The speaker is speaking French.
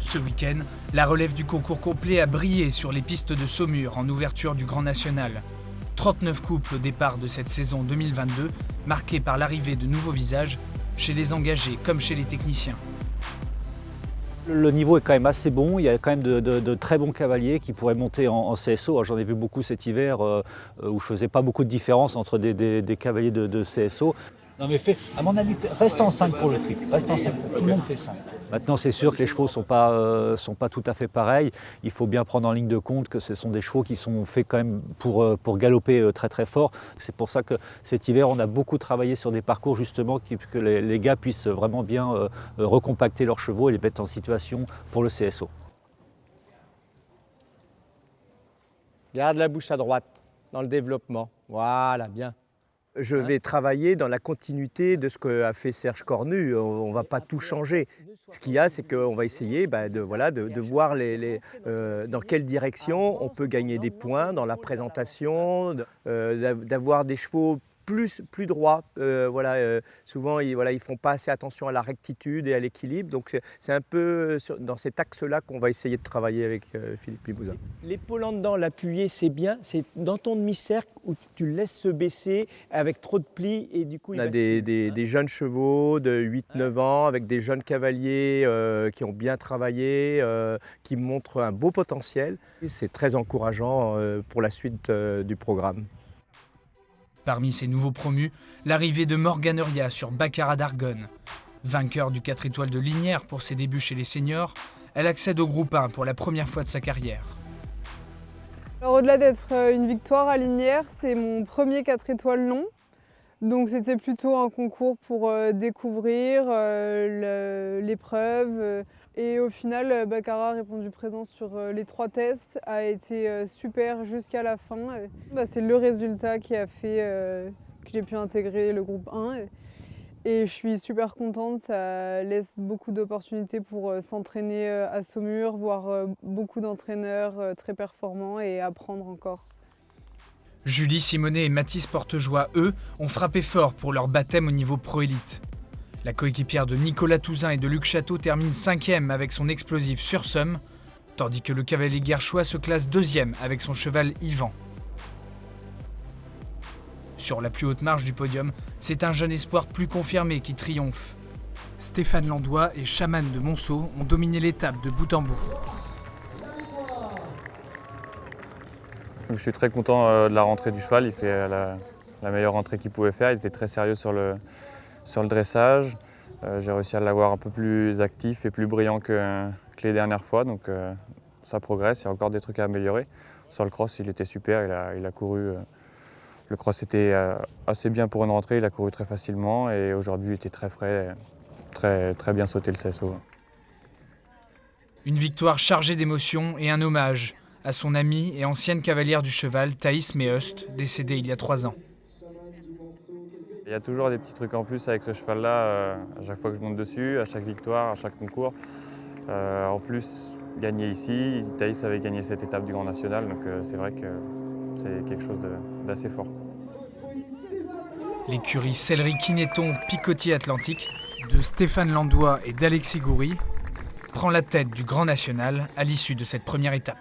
Ce week-end, la relève du concours complet a brillé sur les pistes de Saumur en ouverture du Grand National. 39 couples au départ de cette saison 2022, marquée par l'arrivée de nouveaux visages, chez les engagés comme chez les techniciens. Le niveau est quand même assez bon, il y a quand même de très bons cavaliers qui pourraient monter en CSO. J'en ai vu beaucoup cet hiver où je ne faisais pas beaucoup de différence entre des cavaliers de CSO. Non mais à mon avis, reste en 5 pour le triple, reste en 5, tout le monde fait 5. Maintenant c'est sûr que les chevaux sont pas tout à fait pareils. Il faut bien prendre en ligne de compte que ce sont des chevaux qui sont faits quand même pour galoper très très fort. C'est pour ça que cet hiver on a beaucoup travaillé sur des parcours justement que les gars puissent vraiment bien recompacter leurs chevaux et les mettre en situation pour le CSO. Garde la bouche à droite dans le développement, voilà, bien. Je vais travailler dans la continuité de ce qu'a fait Serge Cornu, on ne va pas tout changer. Ce qu'il y a, c'est qu'on va essayer de voir dans quelle direction on peut gagner des points dans la présentation, d'avoir des chevaux plus droits. Souvent, ils ne font pas assez attention à la rectitude et à l'équilibre. Donc, c'est un peu dans cet axe-là qu'on va essayer de travailler avec Philippe Libouzin. L'épaule en dedans, l'appuyer, c'est bien. C'est dans ton demi-cercle où tu le laisses se baisser avec trop de plis. Et du coup, on a des jeunes chevaux de 8-9 ans avec des jeunes cavaliers qui ont bien travaillé, qui montrent un beau potentiel. Et c'est très encourageant pour la suite du programme. Parmi ces nouveaux promus, l'arrivée de Morgan Euria sur Baccarat d'Argonne. Vainqueur du 4 étoiles de Linière pour ses débuts chez les seniors, elle accède au groupe 1 pour la première fois de sa carrière. Alors, au-delà d'être une victoire à Linière, c'est mon premier 4 étoiles long. Donc c'était plutôt un concours pour découvrir l'épreuve. Et au final, Baccarat a répondu présent sur les 3 tests, a été super jusqu'à la fin. C'est le résultat qui a fait que j'ai pu intégrer le groupe 1. Et je suis super contente, ça laisse beaucoup d'opportunités pour s'entraîner à Saumur, voir beaucoup d'entraîneurs très performants et apprendre encore. Julie Simonet et Mathis Portejoie, eux, ont frappé fort pour leur baptême au niveau pro-élite. La coéquipière de Nicolas Touzin et de Luc Château termine 5e avec son explosif Sursum, tandis que le cavalier guerchois se classe 2e avec son cheval Yvan. Sur la plus haute marche du podium, c'est un jeune espoir plus confirmé qui triomphe. Stéphane Landois et Chaman de Monceau ont dominé l'étape de bout en bout. Je suis très content de la rentrée du cheval, il fait la meilleure rentrée qu'il pouvait faire, il était très sérieux sur le dressage. J'ai réussi à l'avoir un peu plus actif et plus brillant que les dernières fois, donc ça progresse, il y a encore des trucs à améliorer. Sur le cross, il était super, il a couru, le cross était assez bien pour une rentrée, il a couru très facilement et aujourd'hui il était très frais, très bien sauté le CSO. Une victoire chargée d'émotions et un hommage à son amie et ancienne cavalière du cheval, Thaïs Meust, décédée il y a 3 ans. Il y a toujours des petits trucs en plus avec ce cheval-là, à chaque fois que je monte dessus, à chaque victoire, à chaque concours. En plus, gagner ici, Thaïs avait gagné cette étape du Grand National, donc c'est vrai que c'est quelque chose d'assez fort. L'écurie Sellerie-Quinéton Picotier Atlantique de Stéphane Landois et d'Alexis Goury prend la tête du Grand National à l'issue de cette première étape.